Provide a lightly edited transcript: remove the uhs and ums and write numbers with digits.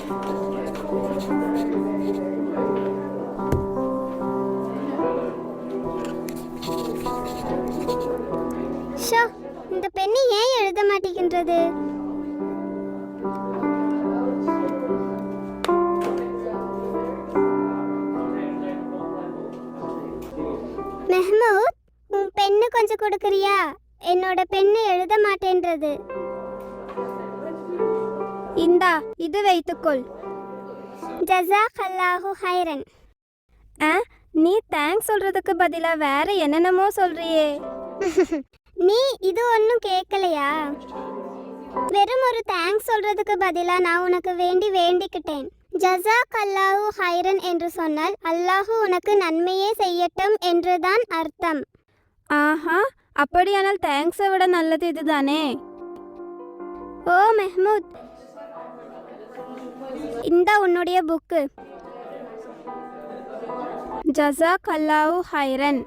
Show, இந்த பெண்ணு ஏன் எழுத மாட்டேங்கின்றது? மெஹமூத், உன் பெண்ணு கொஞ்சம் கொடுக்கறியா? என்னோட பெண்ணு எழுத மாட்டேன்றது. இந்தா, இது வைத்துக்கொள். ஜஸாக்கல்லாஹு ஹைரன். நீ தேங்க்ஸ் சொல்றதுக்கு பதிலா வேற என்னென்னமோ சொல்றியே. நீ இது ஒன்றும் கேட்கலையா? வெறும் ஒரு தேங்க்ஸ் சொல்றதுக்கு பதிலா நான் உனக்கு வேண்டிக்கிட்டேன். ஜஸாக்கல்லாஹு ஹைரன் என்று சொன்னால் அல்லாஹு உனக்கு நன்மையே செய்யட்டும் என்றுதான் அர்த்தம். ஆஹா, அப்படியானால் தேங்க்ஸை விட நல்லது இதுதானே. ஓ மெஹமூத், இந்த உன்னுடைய புக்கு. ஜஸாக்கல்லாஹு ஹைரன்.